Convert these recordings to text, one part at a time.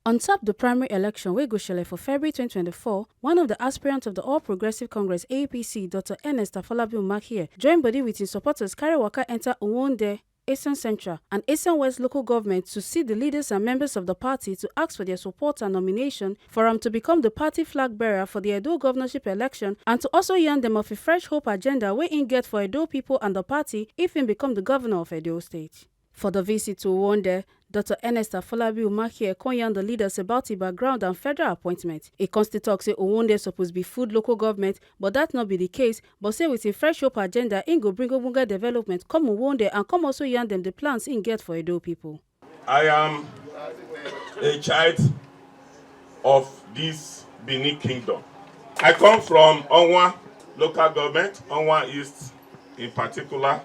On top the primary election wey go shele for February 2024, one of the aspirants of the All Progressive Congress APC, Dr. Afolabi Umakhihe, joined body with his supporters carry waka enter Uhunmwonde, Esan Central and Esan West local government to see the leaders and members of the party to ask for their support and nomination for him to become the party flag bearer for the Edo governorship election and to also yarn them of a fresh hope agenda wey im get for Edo people and the party if im become the governor of Edo State. For the visit to Uhunmwonde, Dr. Afolabi Umakhihe con yarn the leaders about his background and federal appointment. He constantly talk say Uhunmwonde suppose be food local government, but that not be the case. But say with a fresh hope agenda, im go bring ogbonge development come Uhunmwonde and come also yarn them the plans im get for Edo people. I am a child of this Benin Kingdom. I come from Onwa local government, Onwa East in particular,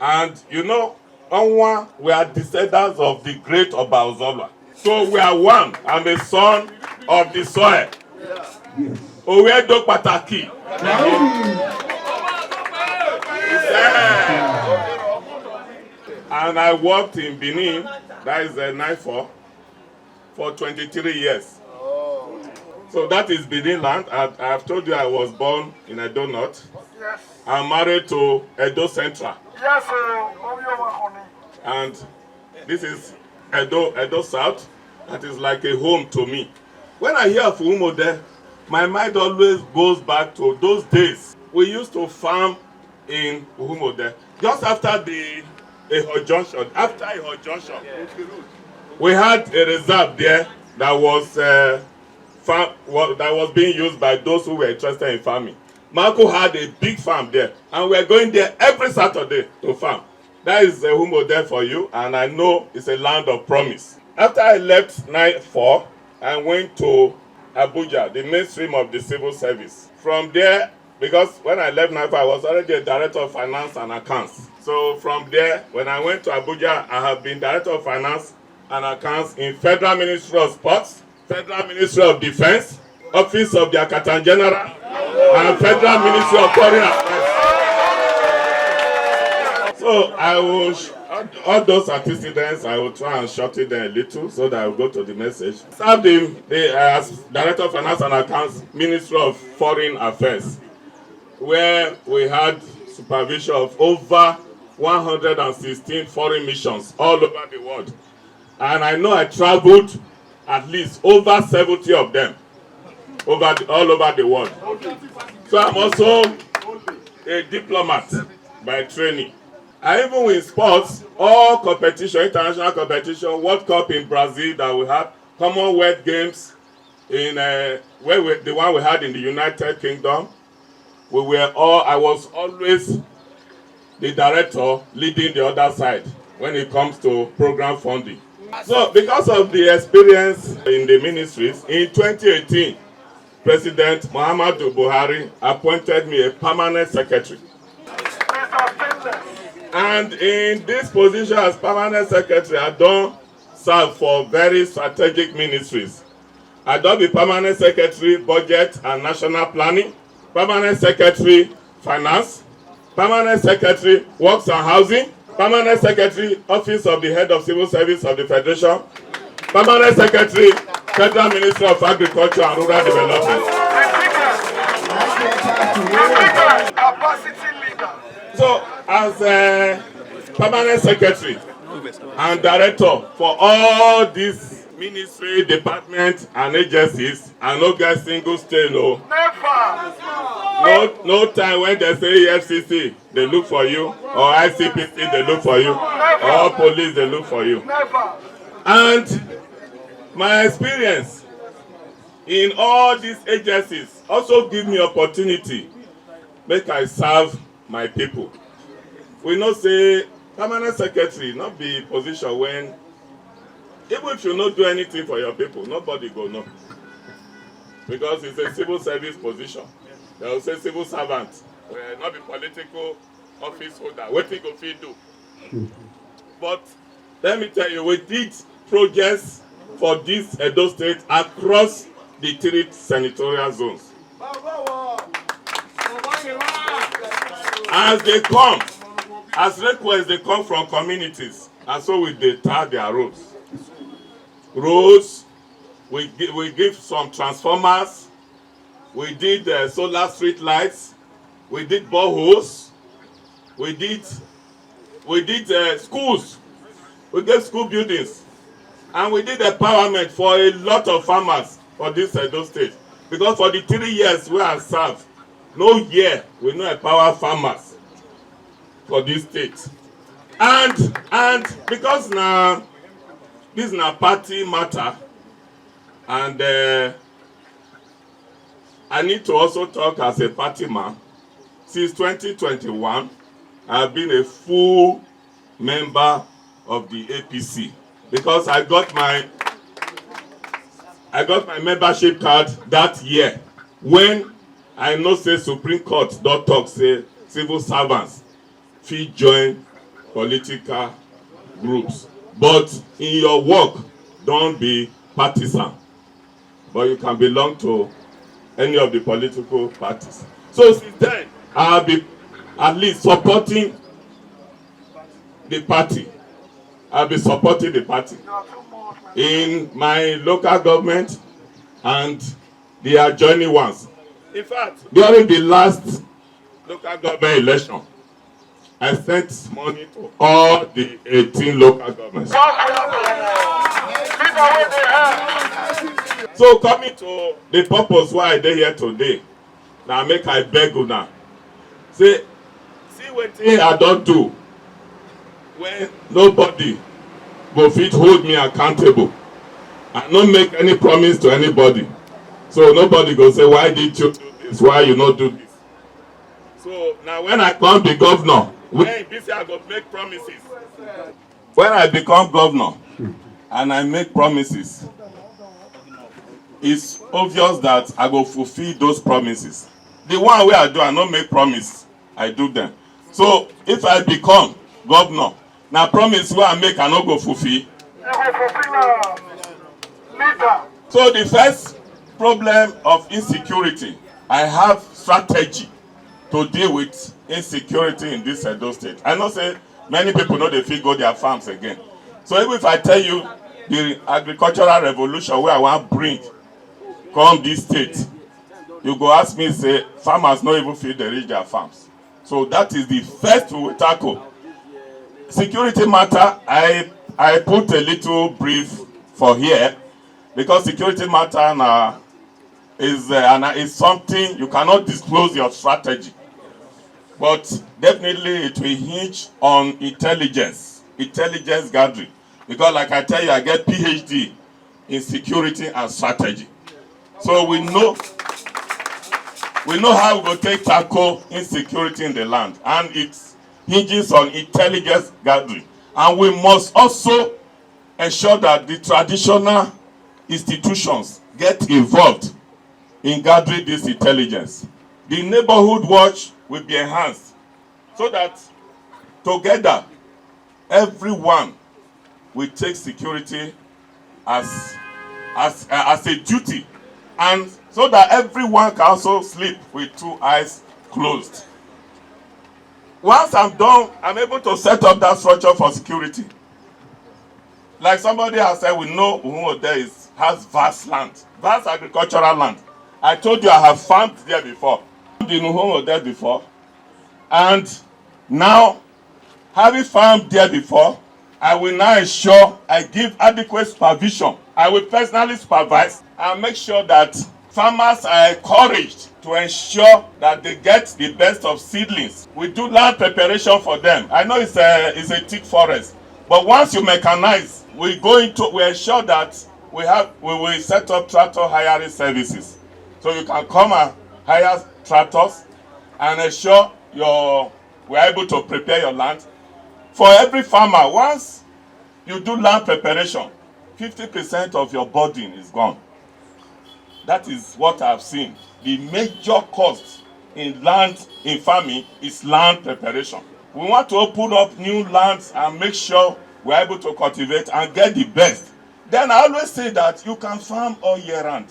and you know, Onwa, we are descendants of the great Oba Ozolwa. So we are one. I'm a son of the soil. Owedo Pataki. And I worked in Benin, that is a 94, for 23 years. So that is Benin land. I have told you I was born in Edo North. Yes. I'm married to Edo Central. Yes, and this is Edo South. That is like a home to me. When I hear of Uhunmwonde, my mind always goes back to those days. We used to farm in Uhunmwonde just after the Eho Junction. After Eho Junction, we had a reserve there that was being used by those who were interested in farming. Marco had a big farm there, and we are going there every Saturday to farm. That is Uhunmwonde for you, and I know it's a land of promise. After I left 94, I went to Abuja, the mainstream of the civil service. From there, because when I left 94, I was already a director of finance and accounts. So from there, when I went to Abuja, I have been director of finance and accounts in Federal Ministry of Sports, Federal Ministry of Defense, Office of the Accountant General, and Federal Ministry of Foreign Affairs. So I will, all those antecedents, I will try and shorten them a little so that I will go to the message. Served as Director of Finance and Accounts, Ministry of Foreign Affairs, where we had supervision of over 116 foreign missions all over the world. And I know I traveled at least over 70 of them all over the world. So I'm also a diplomat by training. I even win sports, all competition, international competition, World Cup in Brazil that we had, Commonwealth Games in the one we had in the United Kingdom. I was always the director leading the other side when it comes to program funding. So because of the experience in the ministries, in 2018, President Muhammadu Buhari appointed me a permanent secretary. And in this position as permanent secretary, I don't serve for very strategic ministries. I don't be permanent secretary, budget and national planning, permanent secretary, finance, permanent secretary, works and housing, permanent secretary, office of the head of civil service of the federation, permanent secretary, Federal Ministry of Agriculture and Rural Development. So, as a permanent secretary and director for all these ministry, departments, and agencies, I no get single stay, no. No time when they say EFCC, they look for you, or ICPC, they look for you, or police, they look for you. And my experience in all these agencies also give me opportunity make I serve my people. We not say permanent secretary, not be position when, even if you not do anything for your people, nobody go know. Because it's a civil service position. They will say civil servant, not be political office holder. What you go fit do? But let me tell you, we did projects for this Edo State across the 3 senatorial zones. As they come, as requests they come from communities, and so we tar their roads. Roads, We give some transformers. We did solar street lights. We did boreholes. We did schools. We gave school buildings. And we did empowerment for a lot of farmers for this Edo state. Because for the 3 years we have served, no year we no empower farmers for this state. And because now this na party matter, and I need to also talk as a party man. Since 2021, I have been a full member of the APC because I got my membership card that year when I know say Supreme Court don talk say civil servants fit join political groups, but in your work don't be partisan, but you can belong to any of the political parties. So since then I have been at least supporting the party. I'll be supporting the party in my local government and the adjoining ones. In fact, during the last local government election, I sent money to all the 18 local governments. So coming to the purpose why I dey here today, now make I beg una. Say, see wetin I don do when nobody go fit hold me accountable. I no make any promise to anybody. So nobody go say, why did you do this? Why you not do this? So now when I come be governor, when this year I go make promises. When I become governor and I make promises, it's obvious that I go fulfill those promises. The one where I do, I not make promise, I do them. So if I become governor, now promise where I make, I not go fulfill. So the first problem of insecurity, I have strategy to deal with insecurity in this Edo state. I know say many people know they feel go their farms again. So even if I tell you the agricultural revolution where I want bring come this state, you go ask me, say farmers not even feel they reach their farms. So that is the first we will tackle. Security matter, I put a little brief for here because security matter now is something you cannot disclose your strategy, but definitely it will hinge on intelligence gathering, because like I tell you, I get PhD in security and strategy, so we know how we go take tackle insecurity in the land, and it hinges on intelligence gathering. And we must also ensure that the traditional institutions get involved in gathering this intelligence. The neighborhood watch will be enhanced so that together everyone will take security as a duty, and so that everyone can also sleep with 2 eyes closed. Once I'm done, I'm able to set up that structure for security. Like somebody has said, we know Uhunmwonde has vast land, vast agricultural land. I told you I have farmed there before. In Uhunmwonde before. And now, having farmed there before, I will now ensure I give adequate supervision. I will personally supervise and make sure that farmers are encouraged to ensure that they get the best of seedlings. We do land preparation for them. I know it's a thick forest, but once you mechanize, we ensure that we will set up tractor hiring services. So you can come and hire tractors and ensure we're able to prepare your land. For every farmer, once you do land preparation, 50% of your burden is gone. That is what I've seen. The major cost in farming is land preparation. We want to open up new lands and make sure we're able to cultivate and get the best. Then I always say that you can farm all year round.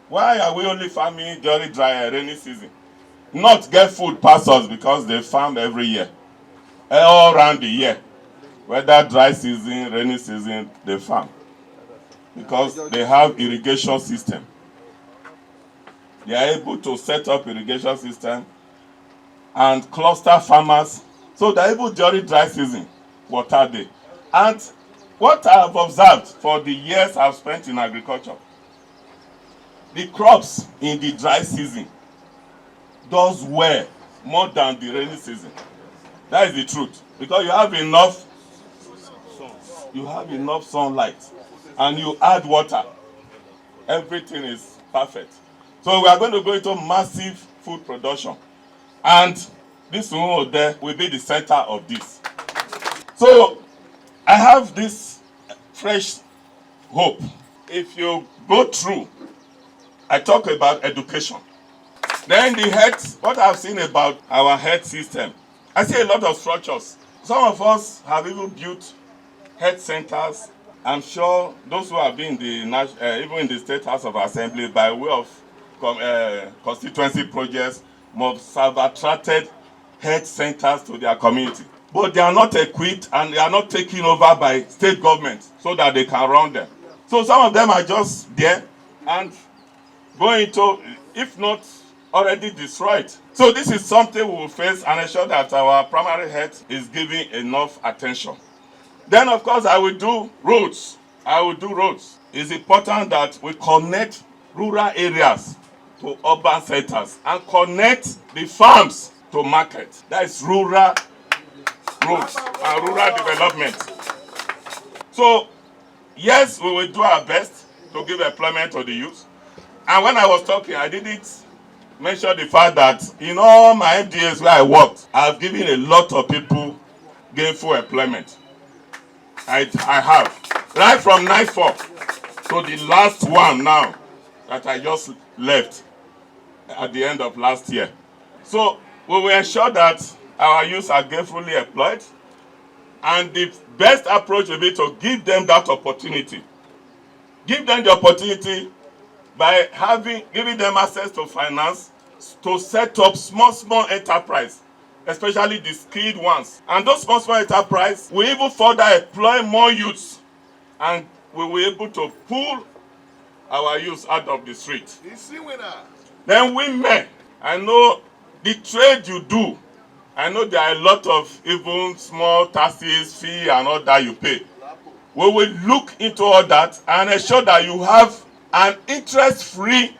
Why are we only farming during dry rainy season? Not get food pass us because they farm every year, all around the year. Whether dry season, rainy season, they farm. because they have irrigation system. They are able to set up irrigation system and cluster farmers. So they're able during dry season, water day. And what I have observed for the years I've spent in agriculture, the crops in the dry season does well more than the rainy season. That is the truth. Because you have enough sunlight and you add water. Everything is perfect. So we are going to go into massive food production. And this Uhunmwonde will be the center of this. So I have this fresh hope. If you go through, I talk about education. Then the health, what I've seen about our health system, I see a lot of structures. Some of us have even built health centers. I'm sure those who have been in the even in the State House of Assembly by way of constituency projects must have attracted health centers to their community. But they are not equipped and they are not taken over by state government so that they can run them. So some of them are just there and going to, if not already destroyed. So this is something we will face and ensure that our primary health is given enough attention. Then of course I will do roads. It's important that we connect rural areas to urban centers and connect the farms to market. That is rural roads and rural development. So yes, we will do our best to give employment to the youth. And when I was talking, I didn't mention the fact that in all my MDAs where I worked, I've given a lot of people gainful employment. I have. Right from 94 to the last one now that I just left at the end of last year. So we will ensure that our youth are gainfully employed, and the best approach will be to give them that opportunity. Give them the opportunity by giving them access to finance to set up small enterprise, especially the skilled ones. And those small enterprise will even further employ more youths, and we will be able to pull our youth out of the street. Then women, I know the trade you do, I know there are a lot of even small taxes, fee and all that you pay. We will look into all that and ensure that you have an interest-free.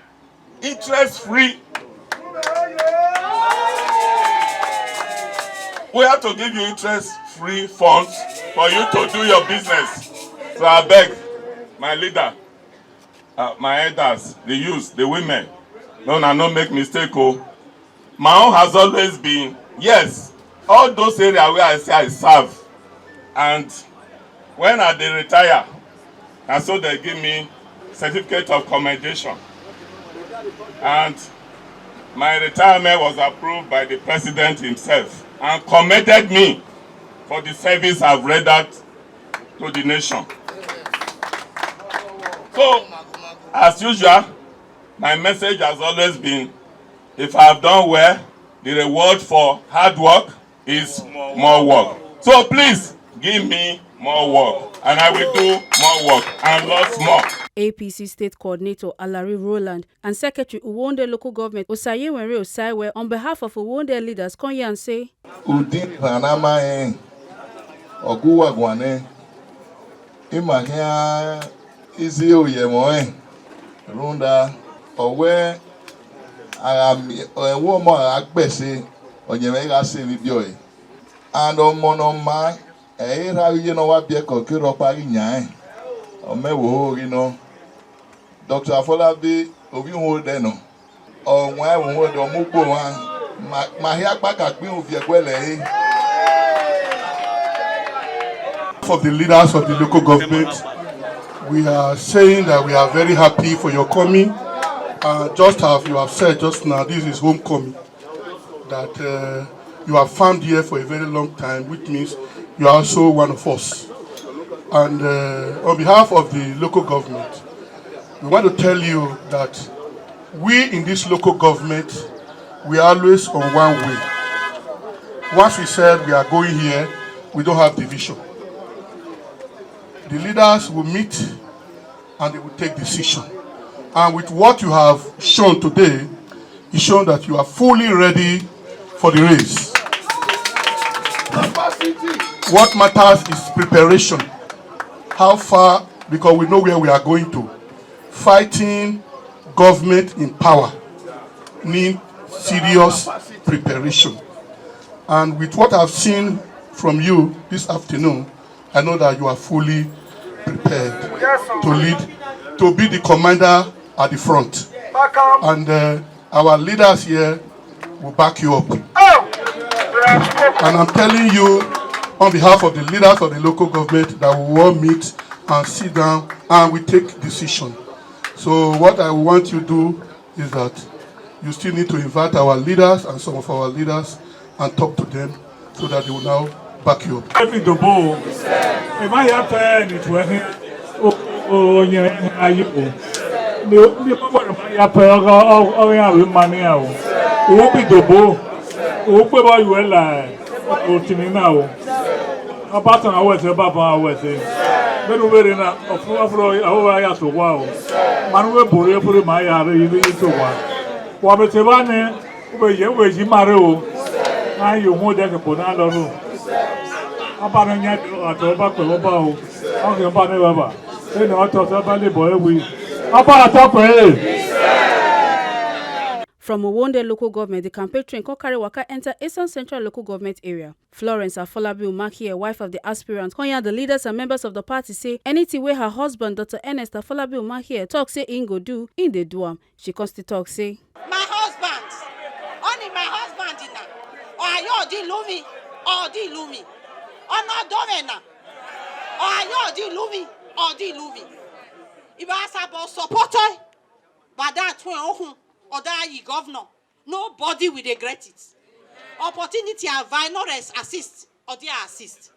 We have to give you interest-free funds for you to do your business. So I beg my leader, my elders, the youth, the women, no make mistake. My own has always been, yes, all those areas where I say I serve, and when I dey retire, and so they give me certificate of commendation. And my retirement was approved by the president himself and commended me for the service I've rendered to the nation. So, as usual, my message has always been, if I have done well, the reward for hard work is more work. So please, give me more work, and I will do more work and lots more. APC State Coordinator Alari Roland and Secretary Uhunmwonde Local Government Osayenwere Osaiwe on behalf of Uhunmwonde leaders Konya and say, Udin Hanama Oguwa Gwane Imahia Izio Yemoe Runda Owe Woman Akbese Onyemega Sevibioe and on Monoma Era what Biako Kiropa Inyae Omewo, Dr. Afolabi Umakhihe no. When we were the Mubo, Mahia Bakakbi Uviakwele. Of the leaders of the local government, we are saying that we are very happy for your coming. Just as you have said just now, this is homecoming. That you have farmed here for a very long time, which means you are also one of us. And on behalf of the local government, we want to tell you that we in this local government, we are always on one way. Once we said we are going here, we don't have division. The leaders will meet and they will take decision. And with what you have shown today, it's shown that you are fully ready for the race. What matters is preparation. How far, because we know where we are going to. Fighting government in power needs serious preparation. And with what I've seen from you this afternoon, I know that you are fully prepared to lead, to be the commander at the front. And our leaders here will back you up. And I'm telling you, on behalf of the leaders of the local government, that we will meet and sit down and we take decision. So what I want you to do is that you still need to invite our leaders and some of our leaders and talk to them so that they will now back you up. From Uhunmwonde local government, the campaign train come carry waka enter Esan Central local government area. Florence Afolabi Umakhihe, wife of the aspirant, konya the leaders and members of the party say anything where her husband, Dr. Afolabi Umakhihe, talk say in go do, in they do am. She constantly talk say, my husband, only my husband in na, or you di lumi, or di lumi, or not domena, or you di lumi, or di lumi. If I support supporter, but that when or that you governor, nobody will regret it. Opportunity avail not assist or they assist.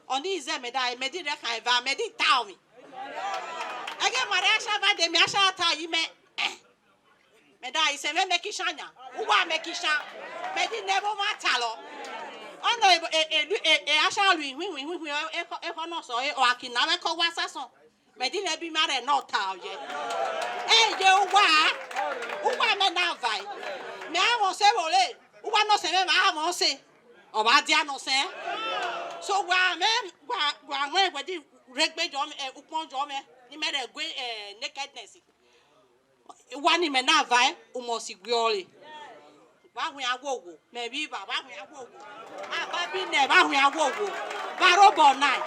On these medai medi reka medi tell me. Again, Marasha va de Masha ta you me medai se me mekishanya. Uwa mekisha medi never matalo. Ono e asha lui no so o akina me ko wasaso. Medina be married not tell ye. Eh, you wa me na vai. Me I won't say, who want not say, I won't say, or what dia no say. So, why, man, why, where the red bed on a upon jome, he made a great nakedness. One in na vai, almost ignorely. Why we are woe, maybe, why we are woe. I've been there, why we are woe. Barobo night.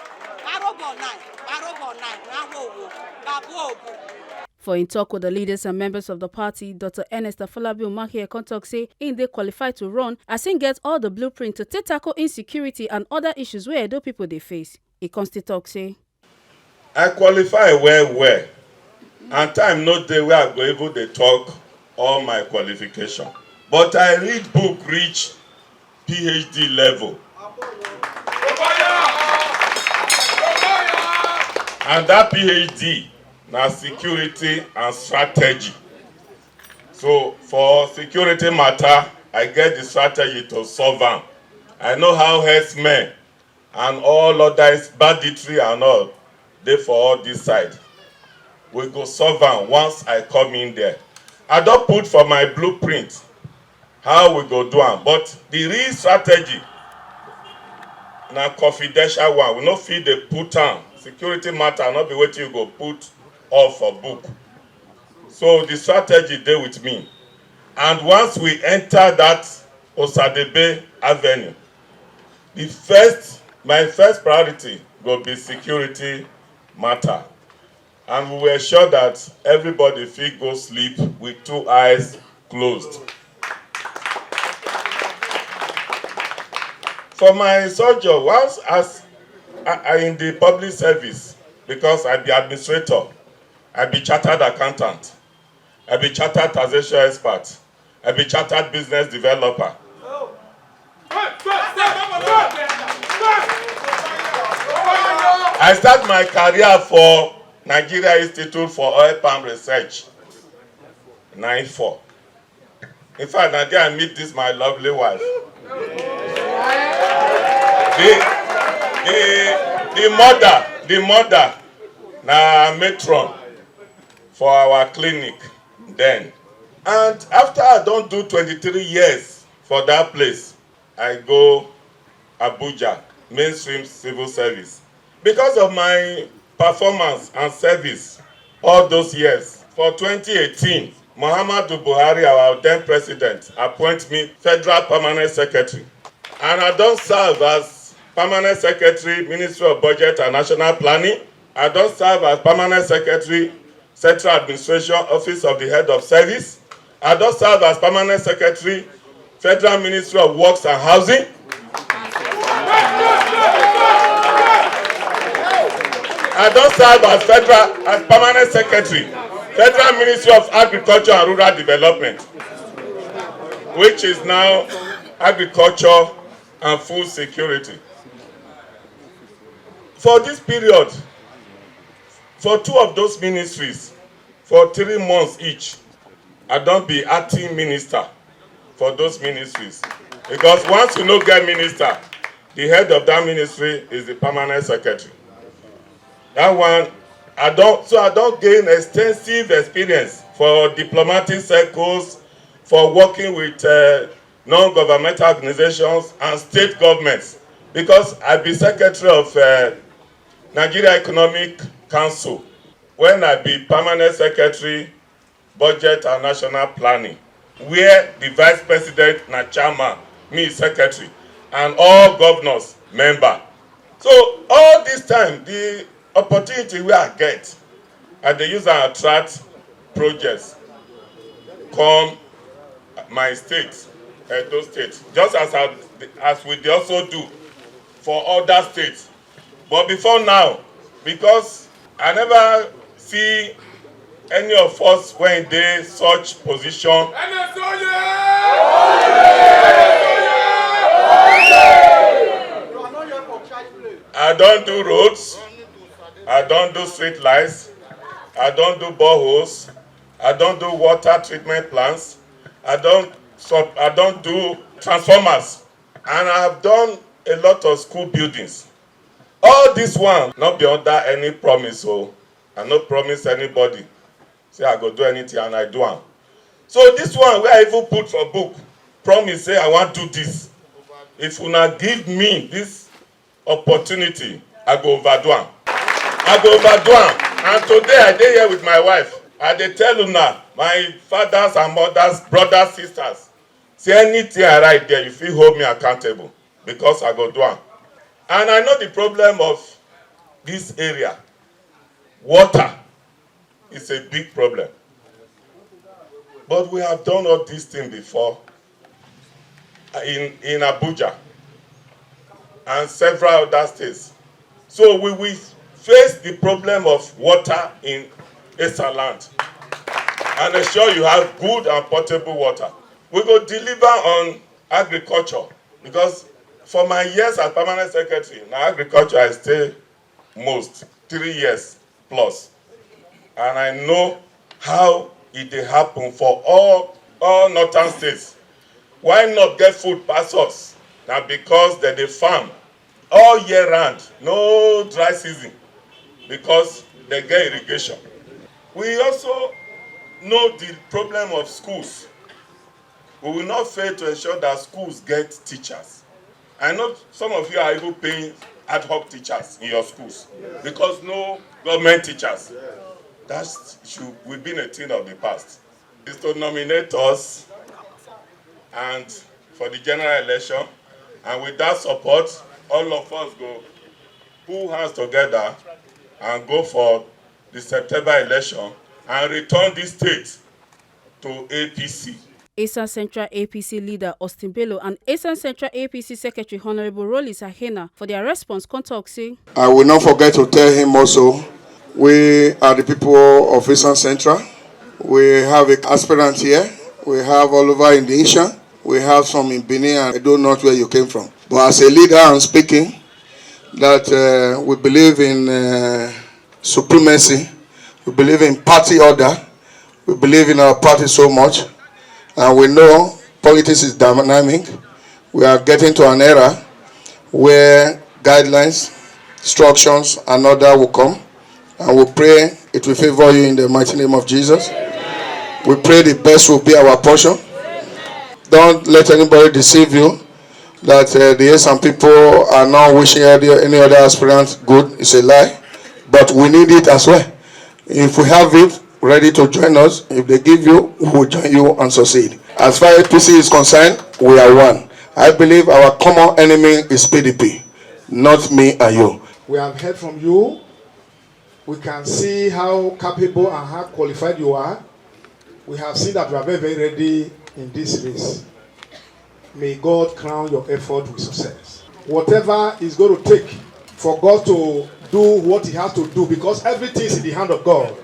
For in talk with the leaders and members of the party, Dr. Afolabi Umakhihe contact say in they qualified to run as in get all the blueprint to tackle insecurity and other issues where Edo people they face. He constantly talk say, I qualify well, and time no day where I go able to talk all my qualification. But I read book reach PhD level. And that PhD now security and strategy. So for security matter, I get the strategy to solve them. I know how herdsmen and all others, banditry and all, they for all this side. We go solve them once I come in there. I don't put for my blueprint how we go do them, but the real strategy now confidential one. We not feed the put on. Security matter not be what you go put off for book. So the strategy there with me. And once we enter that Osadebe Avenue, my first priority will be security matter. And we were sure that everybody feel go sleep with 2 eyes closed. For my sojourn, once as I in the public service, because I be administrator, I be chartered accountant, I be chartered taxation expert, I be chartered business developer. I start my career for Nigeria Institute for Oil Palm Research, 94. In fact, now there I meet this my lovely wife. The mother, na matron for our clinic then. And after I don't do 23 years for that place, I go Abuja, mainstream civil service. Because of my performance and service all those years, for 2018, Muhammadu Buhari, our then president, appointed me Federal Permanent Secretary. And I don't serve as Permanent Secretary, Ministry of Budget and National Planning. I don't serve as Permanent Secretary, Central Administration, Office of the Head of Service. I don't serve as Permanent Secretary, Federal Ministry of Works and Housing. I don't serve as Permanent Secretary, Federal Ministry of Agriculture and Rural Development, which is now Agriculture and Food Security. For this period, for two of those ministries, for 3 months each, I don't be acting minister for those ministries. Because once you no get minister, the head of that ministry is the permanent secretary. That one, I don't gain extensive experience for diplomatic circles, for working with non-governmental organizations and state governments, because I be secretary of Nigeria Economic Council, when I be permanent secretary, budget and national planning, where the vice president na chairman, me secretary, and all governors member. So all this time, the opportunity we I get, I dey use and attract projects come my state, Edo State, just as we dey also do for other states. But before now, because I never see any of us when dey such position. I don't do roads, I don't do street lights, I don't do boreholes, I don't do water treatment plants, I don't do transformers, and I have done a lot of school buildings. All this one not be under any promise, so I no promise anybody say I go do anything and I do am. So this one where I even put for book, promise say I want do this. If una give me this opportunity, I go overdo am. I go overdo am. And today I dey here with my wife. I dey tell una, my fathers and mothers, brothers, sisters, say anything I write there, you fit hold me accountable, because I go do am. And I know the problem of this area. Water is a big problem. But we have done all these things before in Abuja and several other states. So we will face the problem of water in Esan land and ensure you have good and potable water. We will deliver on agriculture, because for my years as permanent secretary, now agriculture I stay most 3 years plus. And I know how it dey happen for all northern states. Why not get food pass us? Now because they dey farm all year round, no dry season, because they get irrigation. We also know the problem of schools. We will not fail to ensure that schools get teachers. I know some of you are even paying ad hoc teachers in your schools because no government teachers. That will be a thing of the past. Is to nominate us and for the general election, and with that support, all of us go pull hands together and go for the September election and return this state to APC. Esan Central APC leader Austin Bello and Esan Central APC Secretary Honorable Rollis Ahena for their response talk say, I will not forget to tell him also, we are the people of Esan Central. We have an aspirant here. We have all over in the Isha. We have some in Benin, and I don't know where you came from. But as a leader, I'm speaking that we believe in supremacy. We believe in party order. We believe in our party so much. And we know politics is dynamic. We are getting to an era where guidelines, instructions, and order will come. and we pray it will favor you in the mighty name of Jesus. We pray the best will be our portion. Don't let anybody deceive you that the Esan people are not wishing any other aspirant good. It's a lie. But we need it as well. If we have it ready to join us, if they give you, we will join you and succeed. As far as APC is concerned, we are one. I believe our common enemy is PDP, not me and you. We have heard from you. We can see how capable and how qualified you are. We have seen that you are very, very ready in this race. May God crown your effort with success. Whatever is going to take for God to do what he has to do, because everything is in the hand of God.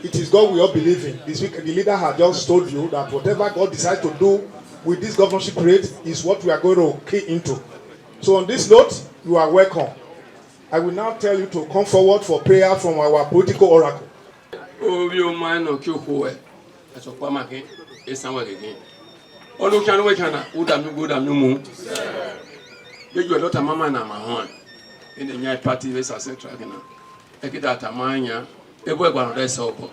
It is God we all believe in. This week, the leader has just told you that whatever God decides to do with this governorship rate is what we are going to key into. So on this note, you are welcome. I will now tell you to come forward for prayer from our political oracle. Party Esan Central Ekita Tamanya, Ebo Resobo.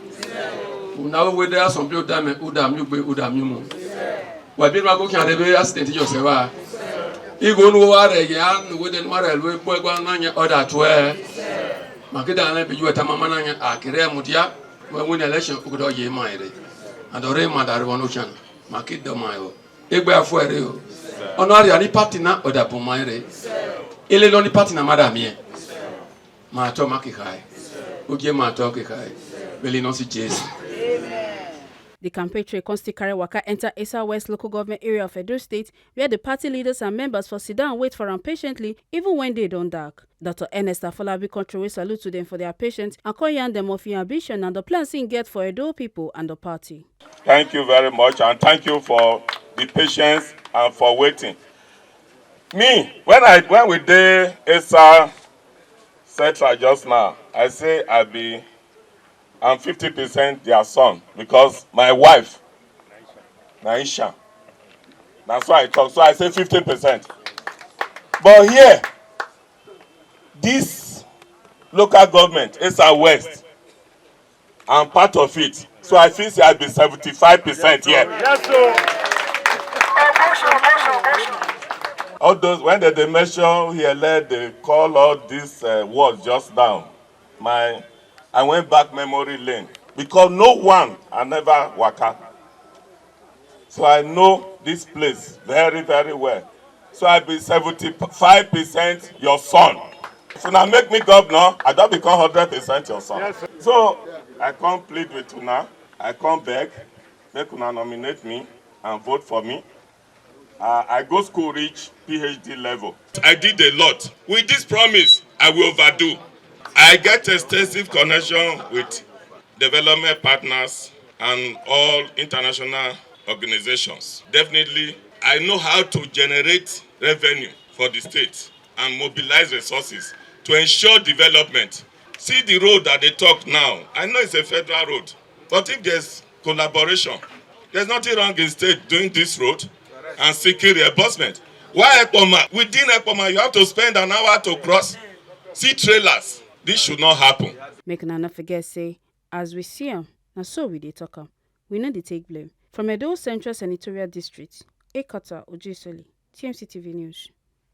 Now we there some people udam yumu. Why be go can be accident yourself? Igo no ware yan with the marel we boy nanya order to Makida na be you tamama nanya akire mudia when win election ugo ye maire. And ore madare wonu chan. Makida mayo. Egbe afuere o. Ono ari ani party na order po maire. Ele loni party na madam ye. Mato makikai. Ugie mato kikai. Beli no si Jesus. The campaign trail constantly carry waka enter Esa West local government area of Edo State, where the party leaders and members for sit down and wait for them patiently, even when they don't dark. Dr. Afolabi Umakhihe salute to them for their patience and call yarn them of your ambition and the plans in get for Edo people and the party. Thank you very much, and thank you for the patience and for waiting. Me, when we did Esan Central just now, I say I'm 50% their son because my wife, Naisha. That's why I talk. So I say 50%. But here, this local government, Esan West, I'm part of it. So I feel I'll be 75% here. Yes, sir. All those, when they measure here, they call all these words just down. I went back memory lane because no one I never waka. So I know this place very, very well. So I'll be 75% your son. So now make me governor, I don't become 100% your son. Yes, so I come plead with you now. I come back, make you nominate me and vote for me. I go school reach PhD level. I did a lot. With this promise, I will overdo. I get extensive connection with development partners and all international organizations. Definitely, I know how to generate revenue for the state and mobilize resources to ensure development. See the road that they talk now. I know it's a federal road, but if there's collaboration, there's nothing wrong in state doing this road and seeking reimbursement. Why Ekpoma? Within Ekpoma, you have to spend an hour to cross. See trailers. This should not happen. Make not forget say, as we see them, now so we they talk 'em. We know they take blame. From Edo Central Senatorial District, Ekata Ojisoli, TMC TV News.